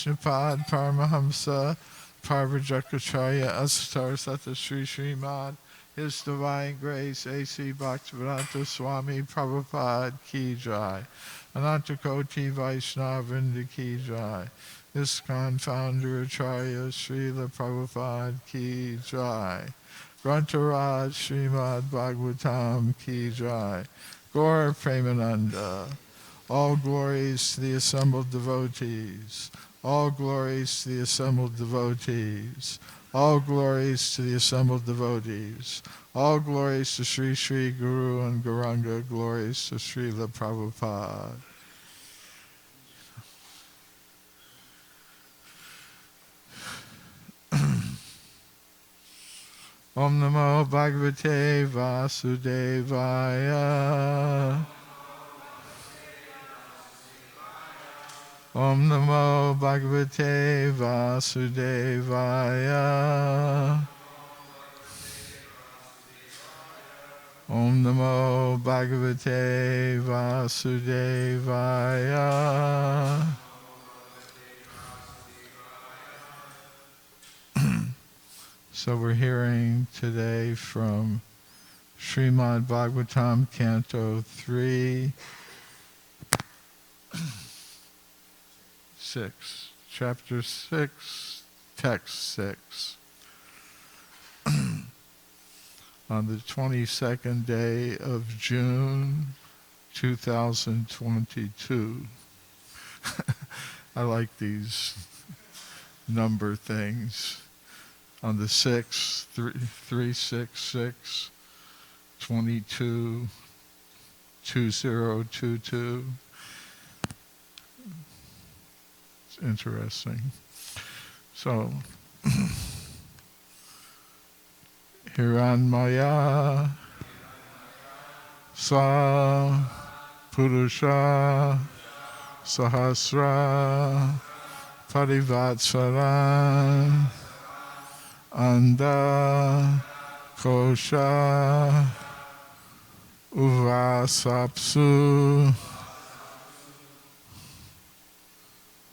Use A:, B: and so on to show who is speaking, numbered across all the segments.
A: Vishnupad Paramahamsa Parvajakacharya Astar Sata Sri Srimad His Divine Grace A.C. Bhaktivedanta Swami Prabhupada Ki Jai. Anantakoti Vaishnavrinda Ki Jai. ISKCON Founder Acharya Srila Prabhupada Ki Jai. Grantaraj Srimad Bhagavatam Ki Jai. Gaur Premananda. All glories to the assembled devotees. All glories to the assembled devotees. All glories to the assembled devotees. All glories to Sri Sri Guru and Gauranga. Glories to Srila Prabhupada. Om Namo Bhagavate Vasudevaya. Om Namo Bhagavate Vasudevaya. Om Namo Bhagavate Vasudevaya. So we're hearing today from Srimad Bhagavatam, Canto 3, 6, Chapter 6, Text 6. On the 22nd day of June, 2022. I like these number things. On the 6th, 366, 22, 2022. It's interesting. So, Hiranmaya Sa Purusha Sahasra Parivatsaran Anda Kosha Uvasapsu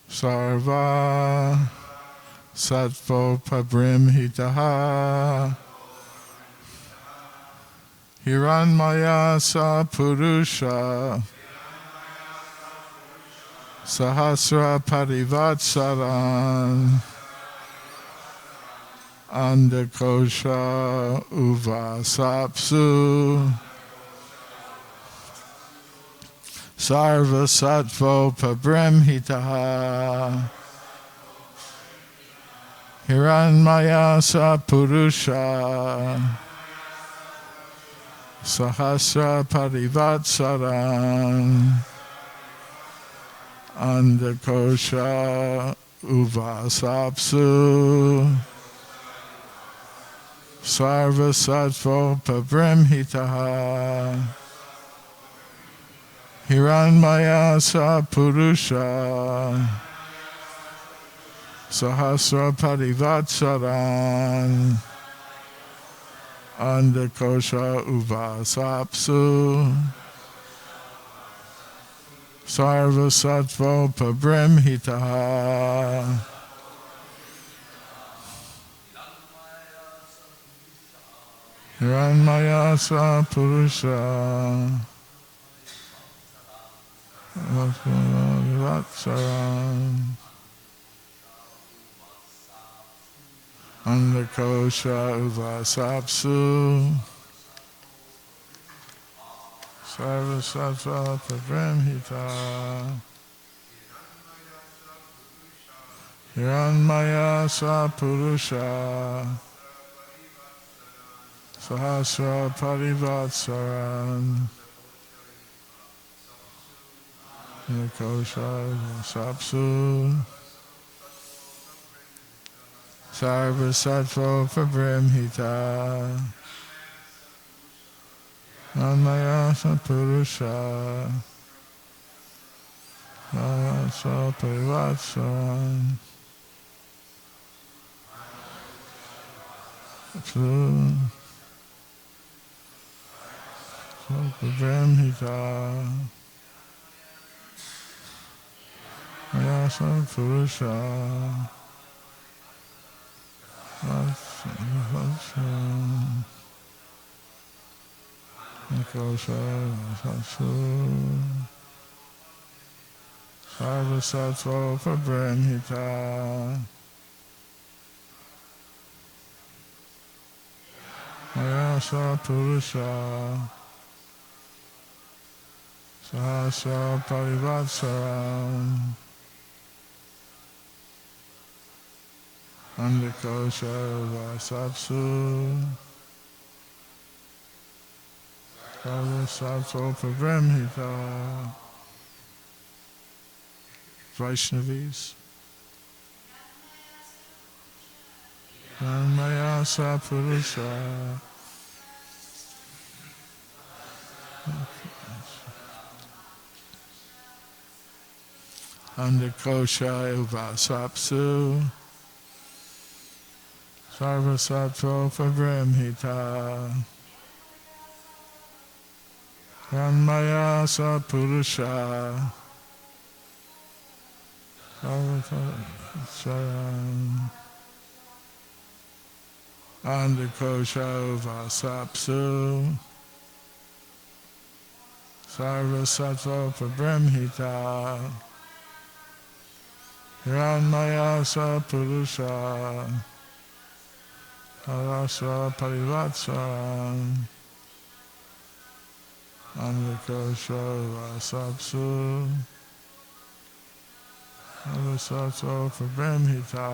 A: Sarva Sattvo Pabrimhitaha Hiranmaya Sa Purusha Sahasra Parivatsaran Andakosha Uvasapsu Sarva Sattvo Pabrimhitaha Hiranmaya Sa Purusha Sahasra Parivatsaran Andakosha Uvasapsu Sarva Sattvo Pabrimhitaha Hiranmaya Sa Purusha Sahasra Parivatsaran Andakosha Uvasapsu Sarva Sattvo Pabrimhitaha Hiranmaya Sa Purusha Vatsaran Andakosha Uvasapsu Sarva Sattva Pabrimhitaha Hiranmaya Sa Purusha Sahasra Parivatsaran Andakosha Uvasapsu Sarva Sattva Pabrimhitaha Hiranmaya Sa Purusha Sahasra Parivatsaran Pabrimhitaha Mayasa Purusha Nikosha Satsu Sarvasattva Prabramhita Mayasa Purusha Sahasra Parivatsaram Andikosha Vasatsu Sarvasattva Prabramhita. Vaishnavis Mayasa Purusha Andikosha Vasapsu Sarvasattva Prabramhita Mayasa Purusha Andikosha Vasapsu Sarvasattva Prabramhita Hiranmayasa Purusha Arasa Parivatsaram Andikosha Vasapsu Sarvasattva Prabramhita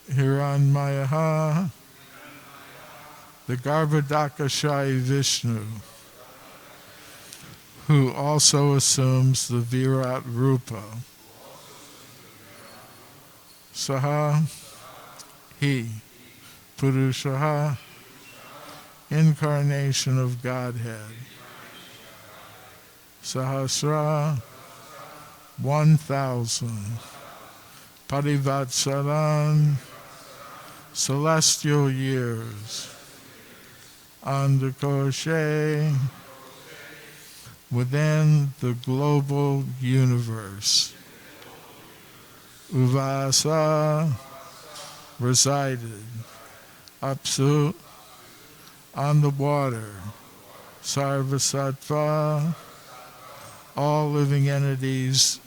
A: Hiranmayaha, the Garbhodakashayi Vishnu, who also assumes the Virat Rupa. Saha, he, Purushaha, incarnation of Godhead. Sahasra, 1,000. Parivatsaran, celestial years. Andakoshe, within the global universe. Uvasa, resided. Apsu, on the water. Sarvasattva, all living entities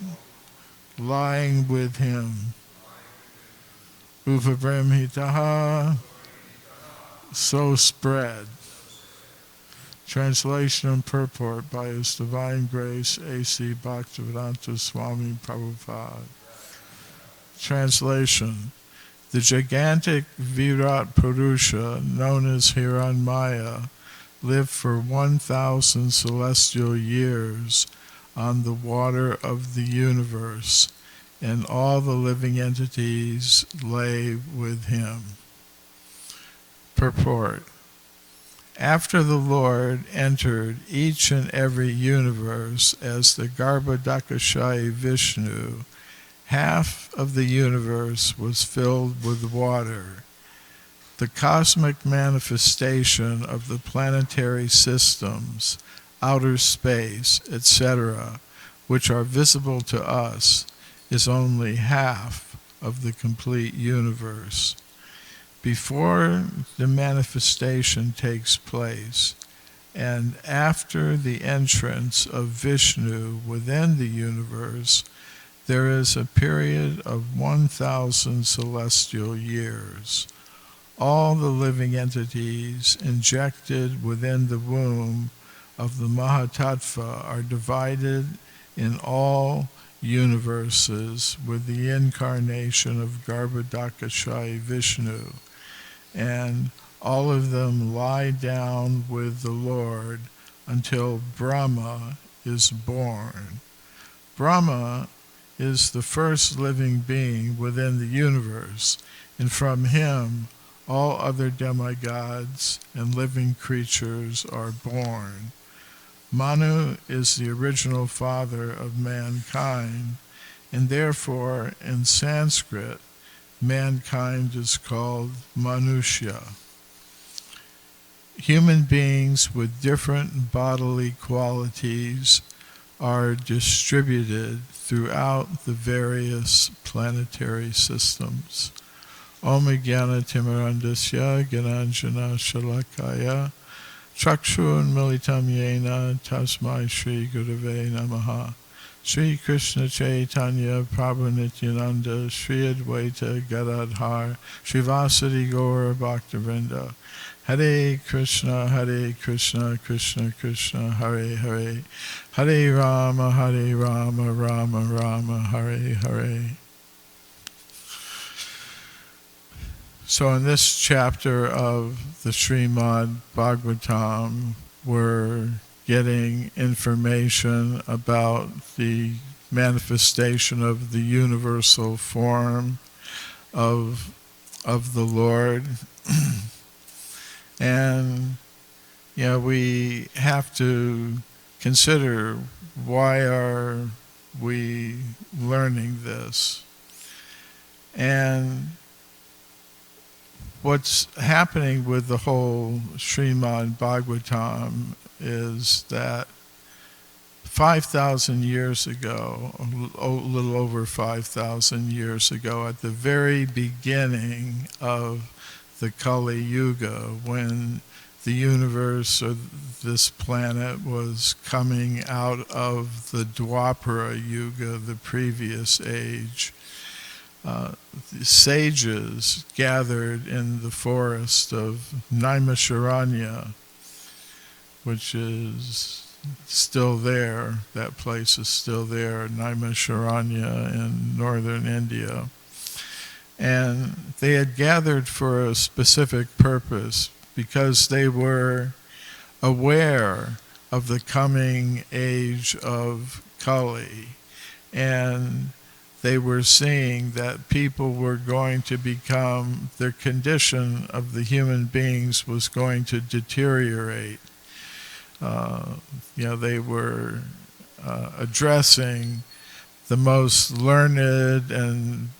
A: lying with him. Upabrahmitaha, so spread. Translation and purport by His Divine Grace A.C. Bhaktivedanta Swami Prabhupada. Translation. The gigantic Virat Purusha, known as Hiranmaya, lived for 1,000 celestial years on the water of the universe, and all the living entities lay with him. Purport. After the Lord entered each and every universe as the Garbhodakashayi Vishnu, half of the universe was filled with water. The cosmic manifestation of the planetary systems, outer space, etc., which are visible to us, is only half of the complete universe. Before the manifestation takes place, and after the entrance of Vishnu within the universe, there is a period of 1,000 celestial years. All the living entities injected within the womb of the Mahatattva are divided in all universes with the incarnation of Garbhodakashayi Vishnu, and all of them lie down with the Lord until Brahma is born. Brahma is the first living being within the universe, and from him all other demigods and living creatures are born. Manu is the original father of mankind, and therefore in Sanskrit, mankind is called Manushya. Human beings with different bodily qualities are distributed throughout the various planetary systems. Om Jnana Timirandasya Gyananjana Shalakaya Chakshun Militam Yena Tasmai Shri Gurave Namaha. Sri Krishna Chaitanya Prabhu Nityananda Sri Advaita Gadadhar Srivasadi Gaura Bhaktivinoda. Hare Krishna, Krishna Krishna, Hare Hare, Hare Rama, Rama Rama, Hare Hare. So in this chapter of the Srimad Bhagavatam, we're getting information about the manifestation of the universal form of the Lord. And we have to consider, why are we learning this? And what's happening with the whole Srimad Bhagavatam is that 5,000 years ago, a little over 5,000 years ago, at the very beginning of the Kali Yuga, when the universe or this planet was coming out of the Dwapara Yuga, the previous age, the sages gathered in the forest of Naimisharanya, which is still there. That place is still there, Naimisharanya in northern India. And they had gathered for a specific purpose, because they were aware of the coming age of Kali. And they were seeing that people were going to become, their condition of the human beings was going to deteriorate. They were addressing the most learned and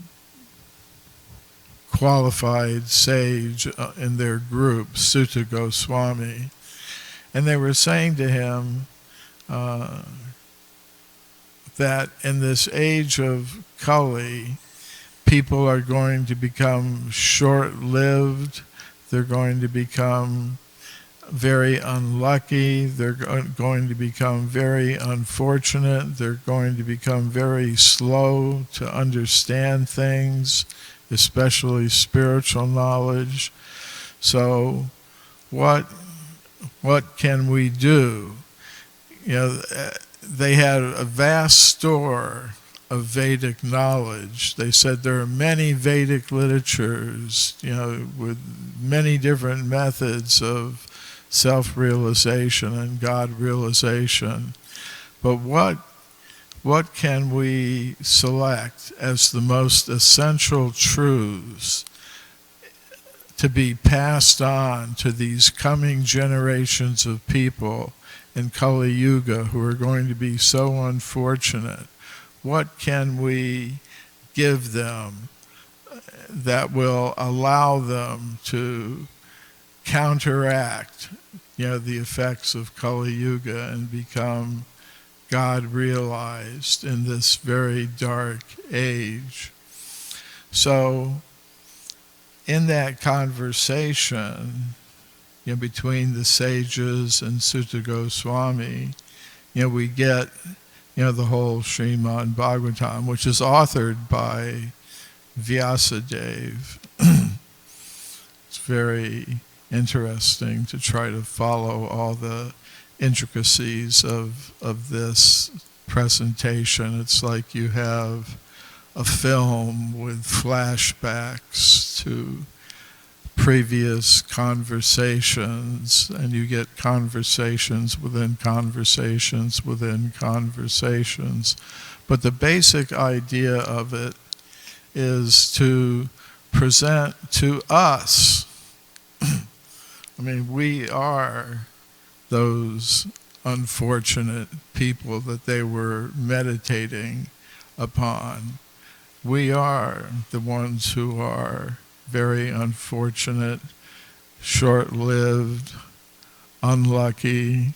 A: qualified sage in their group, Sutta Goswami. And they were saying to him that in this age of Kali, people are going to become short-lived, they're going to become very unlucky, they're going to become very unfortunate, they're going to become very slow to understand things, especially spiritual knowledge. So what can we do? They had a vast store of Vedic knowledge. They said there are many Vedic literatures, with many different methods of self-realization and God realization. But what can we select as the most essential truths to be passed on to these coming generations of people in Kali Yuga who are going to be so unfortunate? What can we give them that will allow them to counteract, the effects of Kali Yuga and become God realized in this very dark age? So in that conversation between the sages and Sutta Goswami, we get the whole Srimad Bhagavatam, which is authored by Vyasadeva. It's very interesting to try to follow all the intricacies of this presentation. It's like you have a film with flashbacks to previous conversations, and you get conversations within conversations within conversations. But the basic idea of it is to present to us, we are those unfortunate people that they were meditating upon. We are the ones who are very unfortunate, short-lived, unlucky.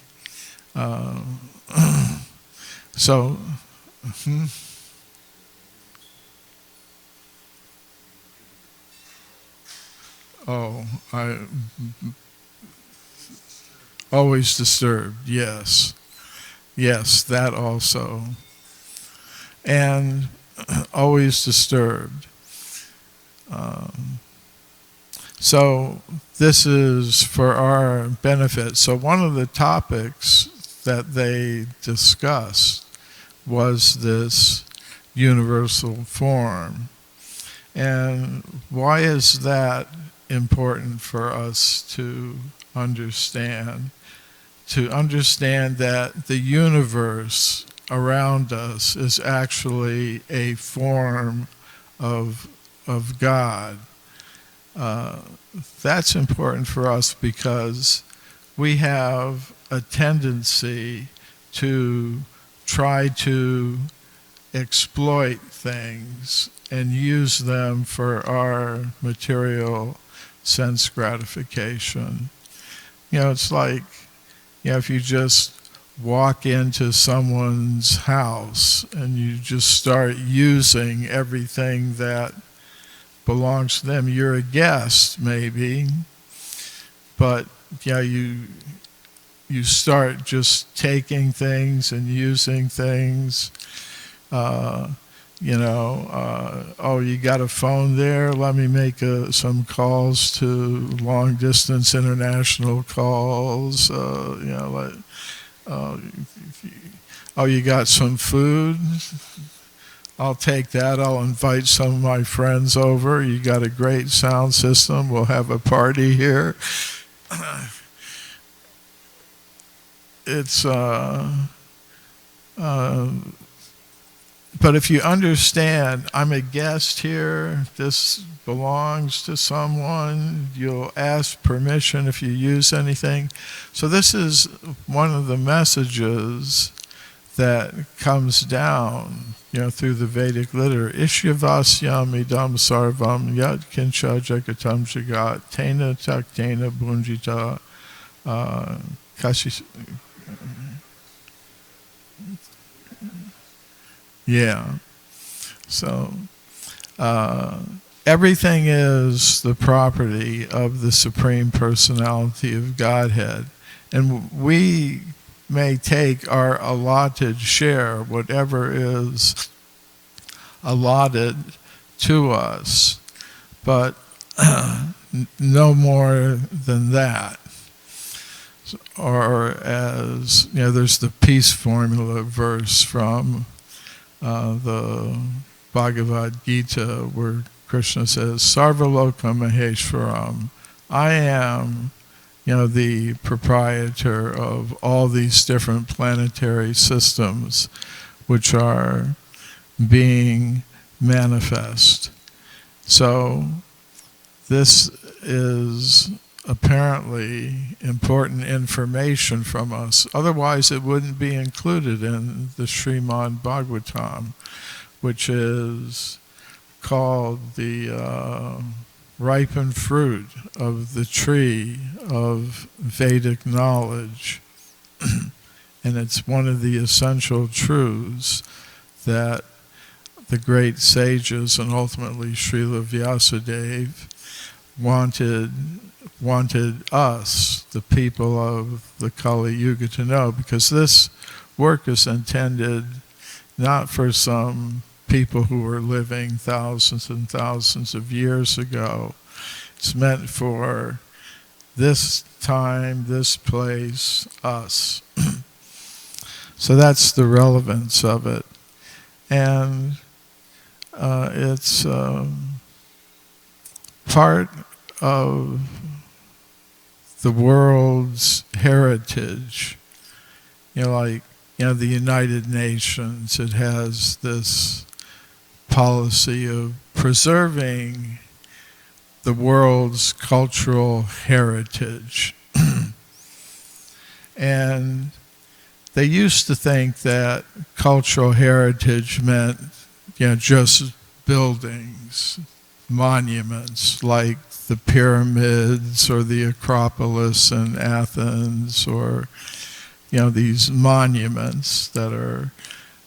A: So, I always disturbed. Yes, yes, that also, and always disturbed. So this is for our benefit. So one of the topics that they discussed was this universal form. And why is that important for us to understand? To understand that the universe around us is actually a form of God. That's important for us because we have a tendency to try to exploit things and use them for our material sense gratification. It's like, if you just walk into someone's house and you just start using everything that belongs to them. You're a guest, maybe, but you start just taking things and using things. Oh, you got a phone there? Let me make some calls to long distance international calls. You got some food? I'll take that. I'll invite some of my friends over. You got a great sound system. We'll have a party here. It's but if you understand, I'm a guest here, this belongs to someone, you'll ask permission if you use anything. So this is one of the messages that comes down, through the Vedic literature. Ishyavasyam idam sarvam yat kincha jagatam jagat tena taktena bunjita kashi. Yeah. So everything is the property of the Supreme Personality of Godhead. And we may take our allotted share, whatever is allotted to us, but no more than that. Or as, there's the peace formula verse from the Bhagavad Gita where Krishna says, Sarvaloka Maheshwaram, I am the proprietor of all these different planetary systems which are being manifest. So this is apparently important information from us. Otherwise it wouldn't be included in the Srimad Bhagavatam, which is called the ripened fruit of the tree of Vedic knowledge. And it's one of the essential truths that the great sages and ultimately Srila Vyasadeva wanted us, the people of the Kali Yuga, to know, because this work is intended not for some people who were living thousands and thousands of years ago. It's meant for this time, this place, us. So that's the relevance of it. And it's part of the world's heritage. The United Nations, it has this policy of preserving the world's cultural heritage. And they used to think that cultural heritage meant, just buildings, monuments like the pyramids or the Acropolis in Athens, or these monuments that are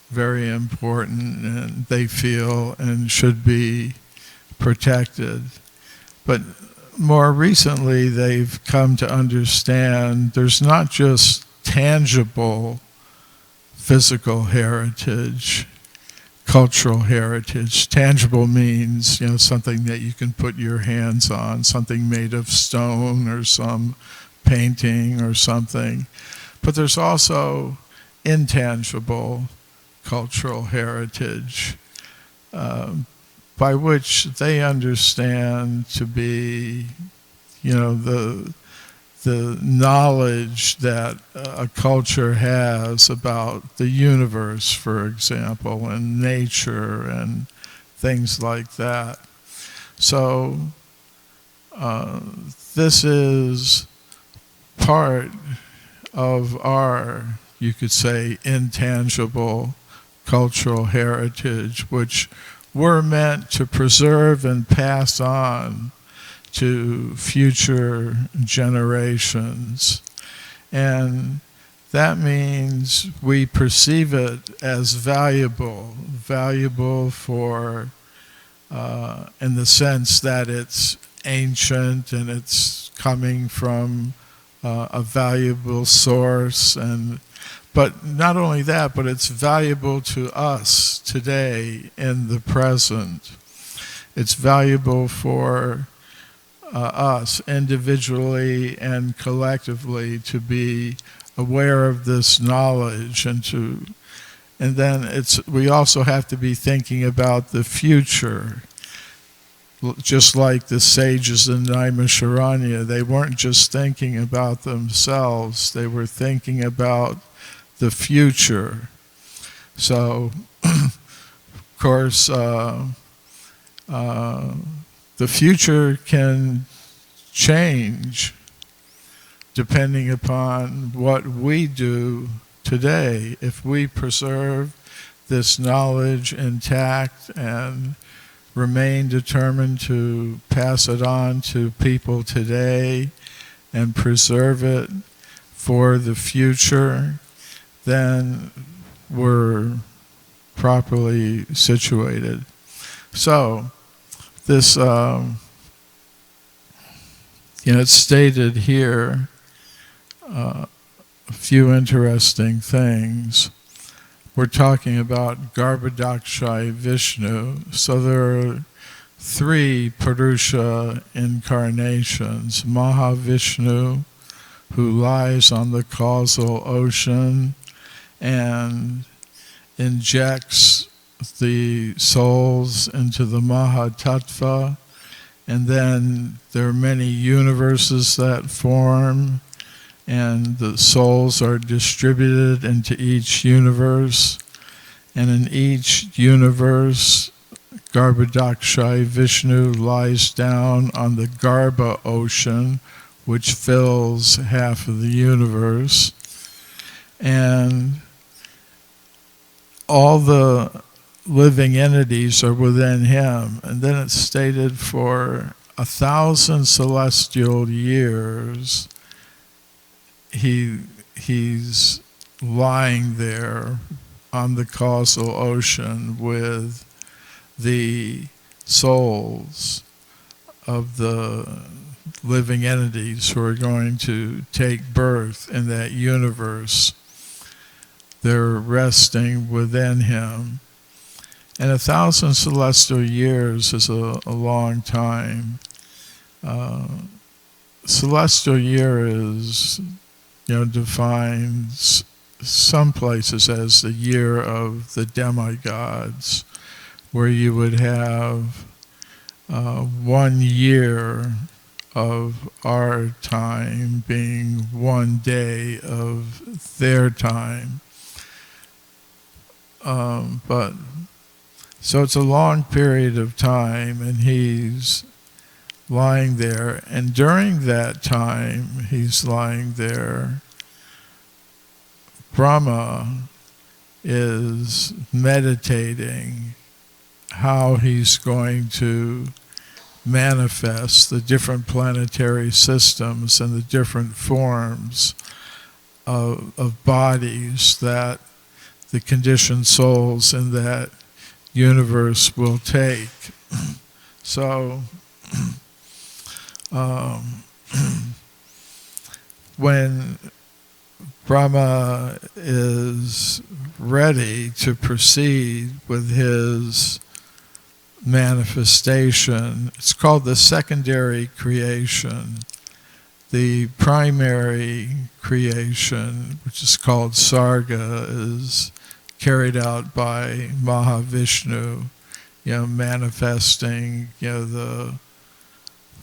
A: very important and they feel and should be protected. But more recently, they've come to understand there's not just tangible physical heritage, cultural heritage. Tangible means, something that you can put your hands on, something made of stone or some painting or something. But there's also intangible cultural heritage, by which they understand to be, the knowledge that a culture has about the universe, for example, and nature and things like that. So this is part of our, you could say, intangible cultural heritage, which we're meant to preserve and pass on to future generations. And that means we perceive it as valuable for, in the sense that it's ancient and it's coming from a valuable source, but not only that, but it's valuable to us today in the present. It's valuable for us individually and collectively to be aware of this knowledge, and then we also have to be thinking about the future. Just like the sages in Naimisharanya, they weren't just thinking about themselves, they were thinking about the future. So, of course, the future can change depending upon what we do today. If we preserve this knowledge intact and remain determined to pass it on to people today and preserve it for the future, then we're properly situated. So this, it's stated here a few interesting things. We're talking about Garbhodakshai Vishnu. So there are 3 Purusha incarnations. Mahavishnu, who lies on the causal ocean and injects the souls into the Mahatattva, and then there are many universes that form, and the souls are distributed into each universe, and in each universe, Garbhodakshai Vishnu lies down on the Garbha ocean, which fills half of the universe, and all the living entities are within him. And then it's stated for 1,000 celestial years, he's lying there on the causal ocean with the souls of the living entities who are going to take birth in that universe. They're resting within him. And 1,000 celestial years is a long time. Celestial year is, defined some places as the year of the demigods, where you would have 1 year of our time being 1 day of their time. So it's a long period of time, and he's lying there. And during that time he's lying there, Brahma is meditating how he's going to manifest the different planetary systems and the different forms of bodies that the conditioned souls in that universe will take. So when Brahma is ready to proceed with his manifestation, it's called the secondary creation. The primary creation, which is called Sarga, is carried out by Mahavishnu, manifesting, the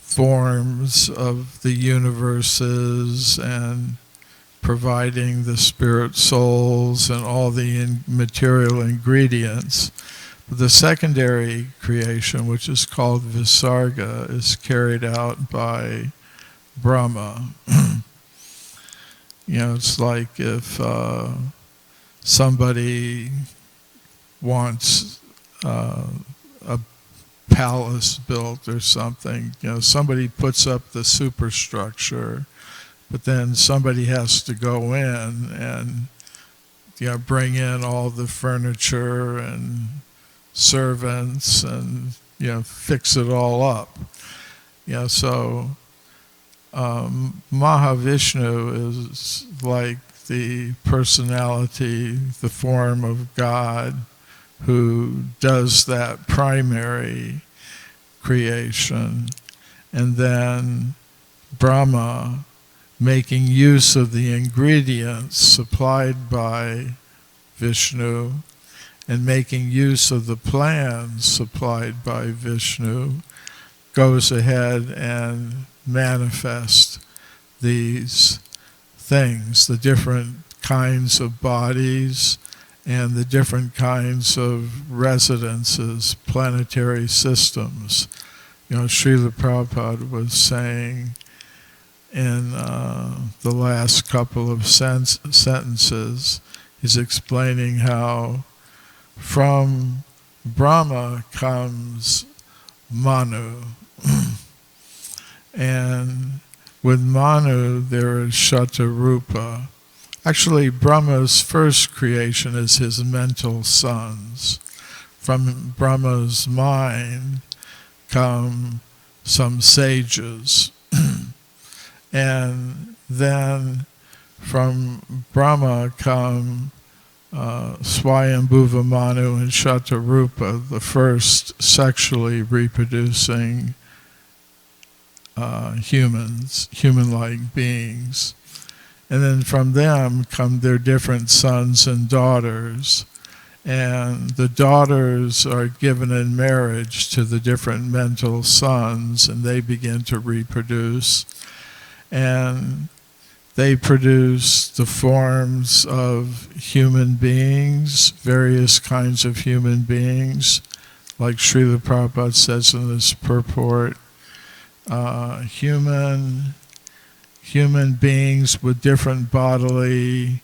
A: forms of the universes and providing the spirit souls and all the material ingredients. But the secondary creation, which is called Visarga, is carried out by Brahma. It's like if somebody wants a palace built or something, somebody puts up the superstructure, but then somebody has to go in and bring in all the furniture and servants and fix it all up. So Mahavishnu is like the personality, the form of God who does that primary creation, and then Brahma, making use of the ingredients supplied by Vishnu and making use of the plans supplied by Vishnu, goes ahead and manifests these things, the different kinds of bodies and the different kinds of residences, planetary systems. Srila Prabhupada was saying in the last couple of sentences, he's explaining how from Brahma comes Manu. And with Manu there is Shatarupa. Actually, Brahma's first creation is his mental sons. From Brahma's mind come some sages. And then from Brahma come Swayambhuva Manu and Shatarupa, the first sexually reproducing humans, human-like beings. And then from them come their different sons and daughters. And the daughters are given in marriage to the different mental sons, and they begin to reproduce. And they produce the forms of human beings, various kinds of human beings, like Srila Prabhupada says in this purport, human beings with different bodily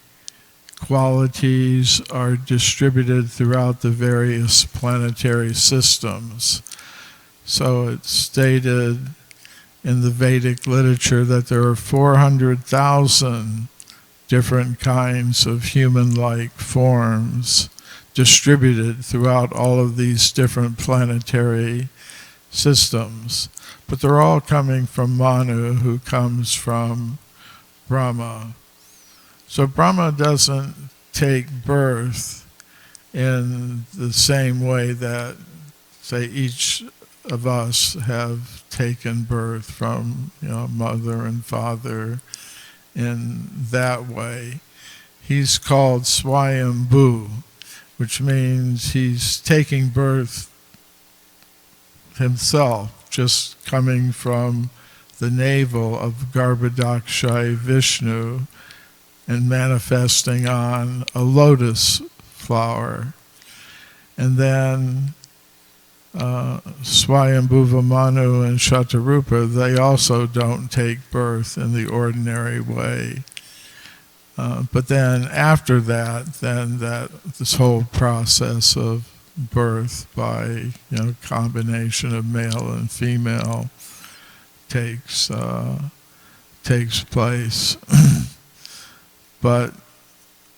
A: qualities are distributed throughout the various planetary systems. So it's stated in the Vedic literature that there are 400,000 different kinds of human-like forms distributed throughout all of these different planetary systems. But they're all coming from Manu, who comes from Brahma. So Brahma doesn't take birth in the same way that, say, each of us have taken birth from mother and father in that way. He's called Swayambhu, which means he's taking birth himself, just coming from the navel of Garbhodakshai Vishnu and manifesting on a lotus flower. And then Swayambhuva Manu and Shatarupa, they also don't take birth in the ordinary way. But then after that, this whole process of birth by combination of male and female takes place. But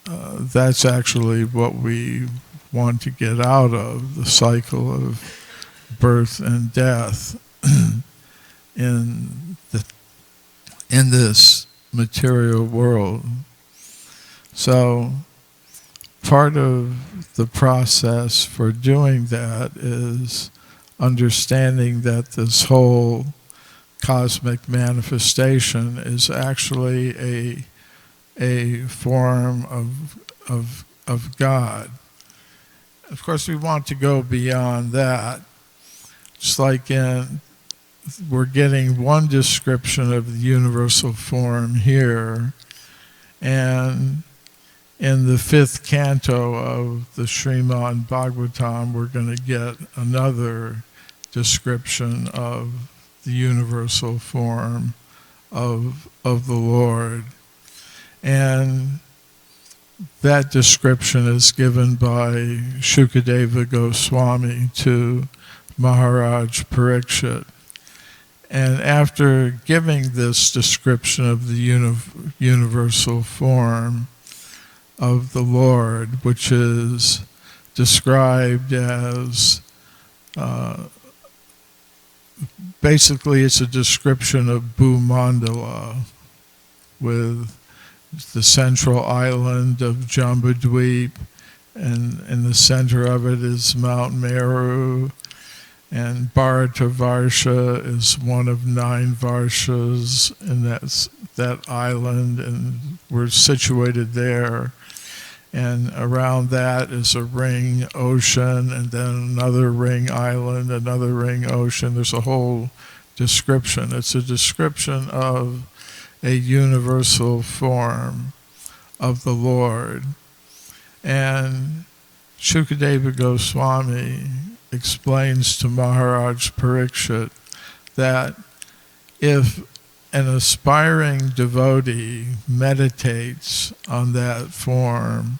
A: that's actually what we want to get out of, the cycle of birth and death in this material world. So part of the process for doing that is understanding that this whole cosmic manifestation is actually a form of God. Of course, we want to go beyond that. Just like we're getting one description of the universal form here, and in the 5th canto of the Srimad Bhagavatam, we're going to get another description of the universal form of the Lord. And that description is given by Shukadeva Goswami to Maharaj Parikshit. And after giving this description of the universal form of the Lord, which is described as, basically it's a description of Bhumandala, with the central island of Jambudweep, and in the center of it is Mount Meru, and Bharatavarsha is one of 9 varshas in that island, and we're situated there. And around that is a ring ocean, and then another ring island, another ring ocean. There's a whole description. It's a description of a universal form of the Lord. And Shukadeva Goswami explains to Maharaj Parikshit that if an aspiring devotee meditates on that form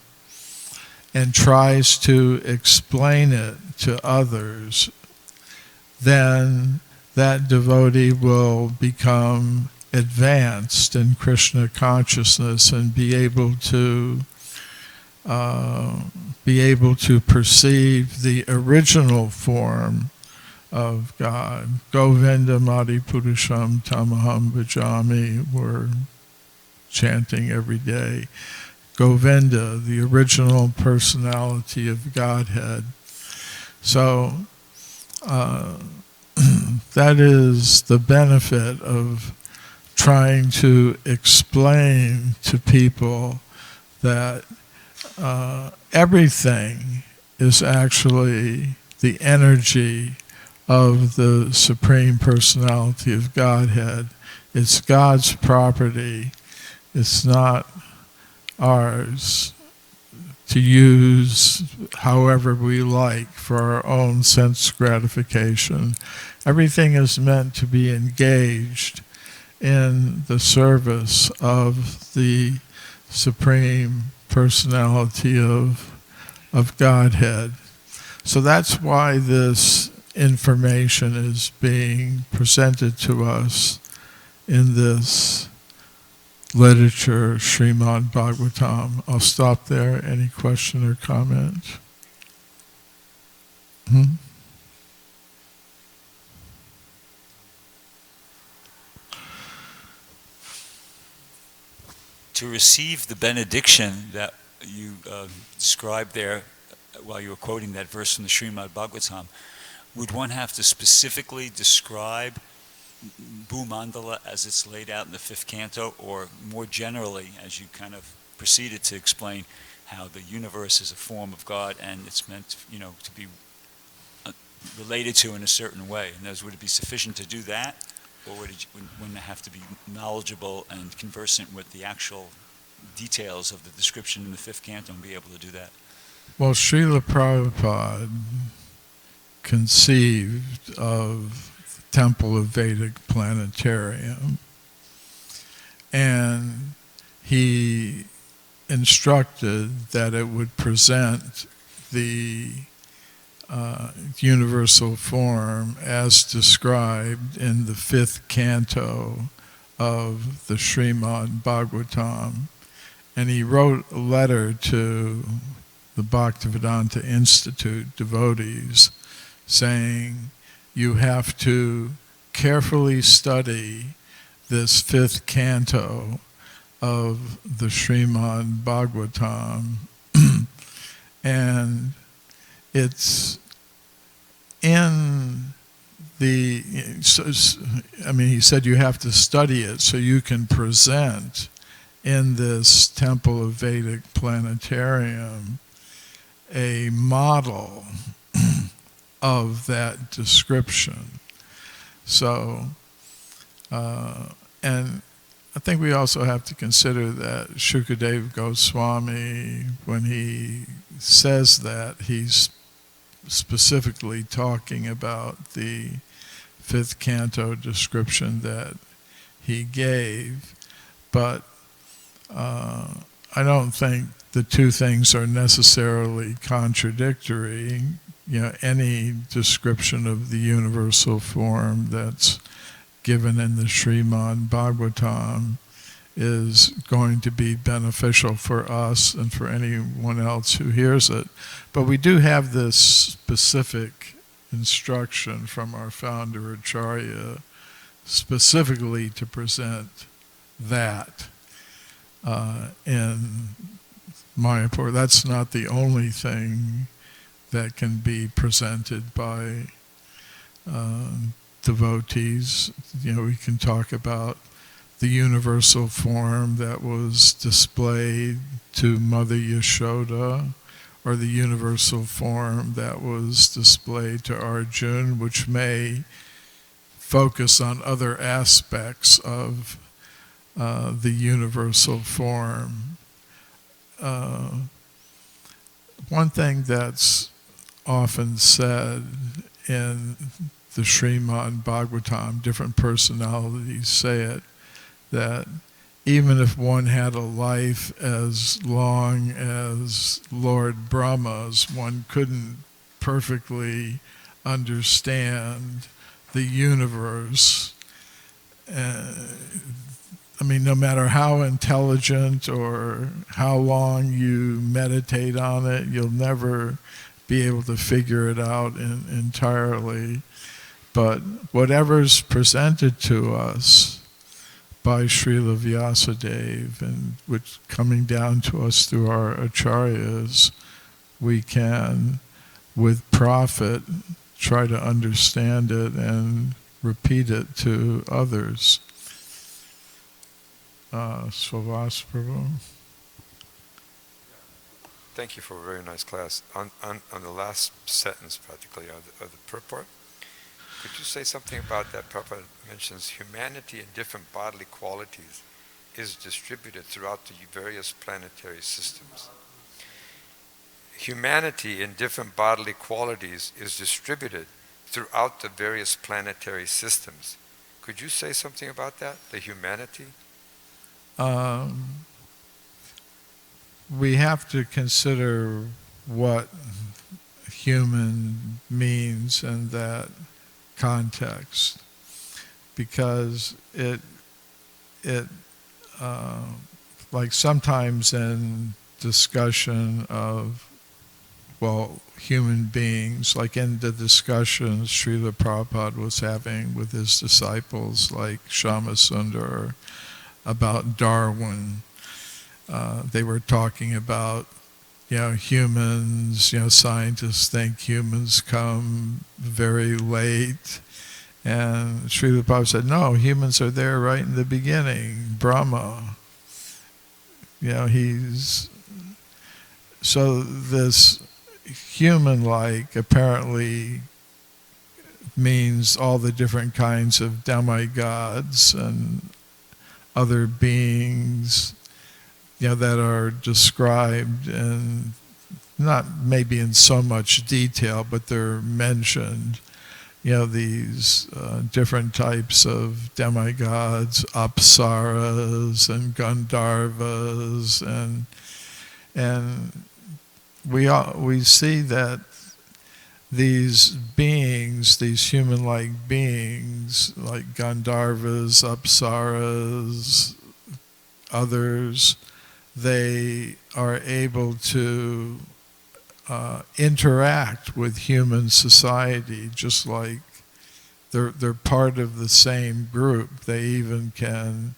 A: and tries to explain it to others, then that devotee will become advanced in Krishna consciousness and be able to perceive the original form of God. Govinda Madi Purusham Tamaham Bhajami, we're chanting every day. Govinda, the original personality of Godhead. So that is the benefit of trying to explain to people that everything is actually the energy of the Supreme Personality of Godhead. It's God's property. It's not ours to use however we like for our own sense gratification. Everything is meant to be engaged in the service of the Supreme Personality of Godhead. So that's why this information is being presented to us in this literature, Srimad Bhagavatam. I'll stop there. Any question or comment?
B: To receive the benediction that you described there while you were quoting that verse from the Srimad Bhagavatam, would one have to specifically describe Bhumandala as it's laid out in the 5th canto, or more generally, as you kind of proceeded to explain how the universe is a form of God and it's meant, to be related to in a certain way? And would it be sufficient to do that, or wouldn't it have to be knowledgeable and conversant with the actual details of the description in the 5th canto and be able to do that?
A: Well, Srila Prabhupada conceived of the Temple of Vedic Planetarium, and he instructed that it would present the universal form as described in the 5th canto of the Srimad Bhagavatam. and he wrote a letter to the Bhaktivedanta Institute devotees saying, you have to carefully study this 5th canto of the Srimad Bhagavatam, and it's in the, he said you have to study it so you can present in this Temple of Vedic Planetarium a model of that description. So, and I think we also have to consider that Shukadeva Goswami, when he says that, he's specifically talking about the 5th canto description that he gave, but I don't think the two things are necessarily contradictory. Any description of the universal form that's given in the Srimad Bhagavatam is going to be beneficial for us and for anyone else who hears it. But we do have this specific instruction from our founder Acharya specifically to present that in Mayapur. That's not the only thing that can be presented by devotees. We can talk about the universal form that was displayed to Mother Yashoda, or the universal form that was displayed to Arjuna, which may focus on other aspects of the universal form. One thing that's often said in the Srimad Bhagavatam, different personalities say it, that even if one had a life as long as Lord Brahma's, one couldn't perfectly understand the universe. No matter how intelligent or how long you meditate on it, you'll never be able to figure it out entirely. But whatever's presented to us by Srila Vyasadeva, and which coming down to us through our acharyas, we can, with profit, try to understand it and repeat it to others. Svavas Prabhu.
C: Thank you for a very nice class. On the last sentence, practically, of the purport, could you say something about that? Prabhupada mentions humanity in different bodily qualities is distributed throughout the various planetary systems. Humanity in different bodily qualities is distributed throughout the various planetary systems. Could you say something about that, the humanity?
A: We have to consider what human means in that context, because it like sometimes in discussion of, human beings, like in the discussions Srila Prabhupada was having with his disciples like Shamasundar about Darwin, they were talking about humans, scientists think humans come very late. And Srila Prabhupada said, no, humans are there right in the beginning. Brahma, so this human-like apparently means all the different kinds of demigods and other beings that are described, and not maybe in so much detail, but they're mentioned. These different types of demigods, apsaras and gandharvas, and we see that these beings, these human-like beings, like gandharvas, apsaras, others, they are able to interact with human society, just like they're part of the same group. They even can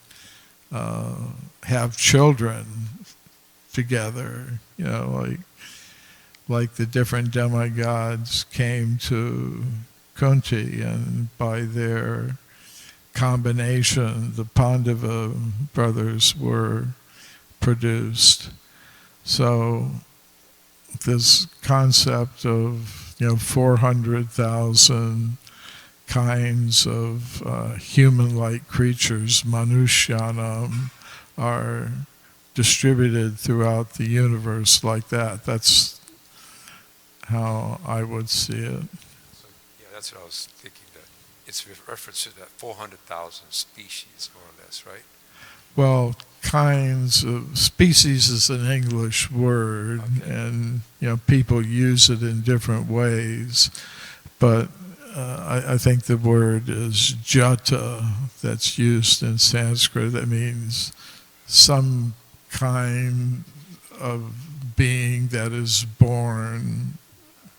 A: have children together, like the different demigods came to Kunti, and by their combination, the Pandava brothers were produced. So this concept of 400,000 kinds of human-like creatures, Manushyanam, are distributed throughout the universe like that. That's how I would see it.
C: So, yeah, that's what I was thinking, that it's with reference to that 400,000 species, more or less, right?
A: Well, kinds of species is an English word,
C: Okay.
A: and people use it in different ways. But I think the word is jata that's used in Sanskrit. That means some kind of being that is born,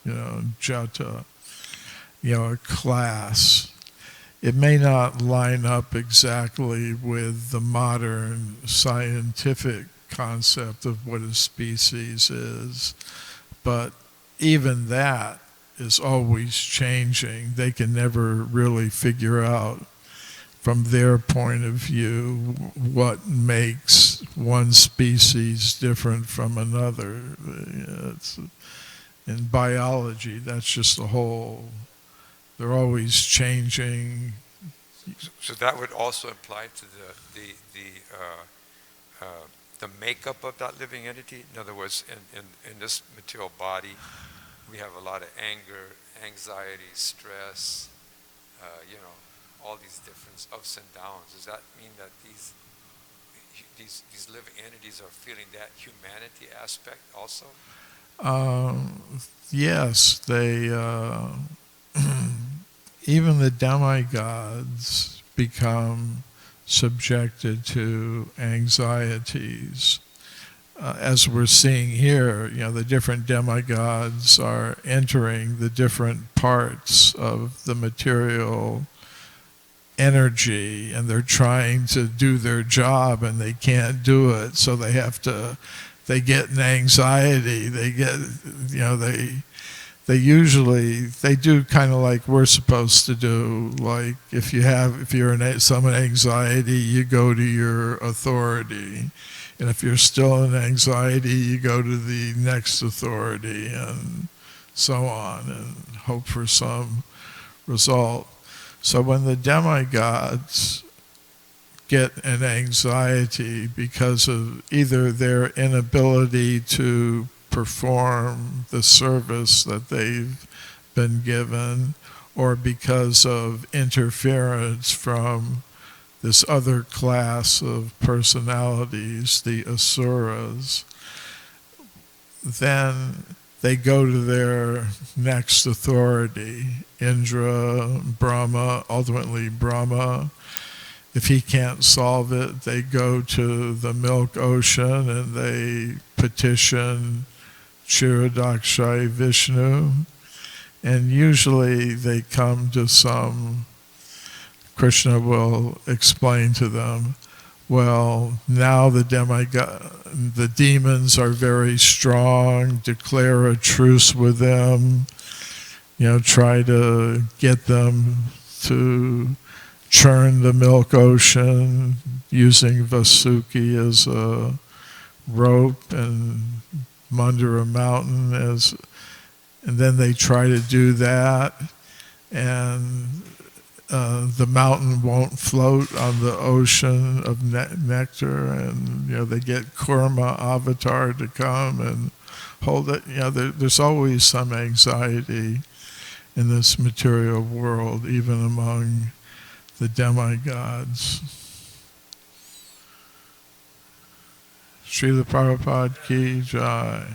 A: jata, a class. It may not line up exactly with the modern scientific concept of what a species is, but even that is always changing. They can never really figure out, from their point of view, what makes one species different from another. In biology, that's just a whole. They're always changing.
C: So that would also apply to the makeup of that living entity. In other words, in this material body, we have a lot of anger, anxiety, stress, all these different ups and downs. Does that mean that these living entities are feeling that humanity aspect also?
A: Yes, they. Even the demigods become subjected to anxieties. As we're seeing here, the different demigods are entering the different parts of the material energy, and they're trying to do their job, and they can't do it, so they get an anxiety. They do kind of like we're supposed to do. Like if you're in some anxiety, you go to your authority. And if you're still in anxiety, you go to the next authority, and so on, and hope for some result. So when the demigods get an anxiety because of either their inability to perform the service that they've been given, or because of interference from this other class of personalities, the asuras, then they go to their next authority, Indra, Brahma, ultimately Brahma. If he can't solve it, they go to the milk ocean and they petition Kshirodakshai Vishnu, and usually they come to some. Krishna will explain to them, well, now the demons are very strong, declare a truce with them, try to get them to churn the milk ocean using Vasuki as a rope and under a mountain and then they try to do that, and the mountain won't float on the ocean of nectar, and they get Kurma avatar to come and hold it. There's always some anxiety in this material world, even among the demigods. Srila Prabhupada ki jai.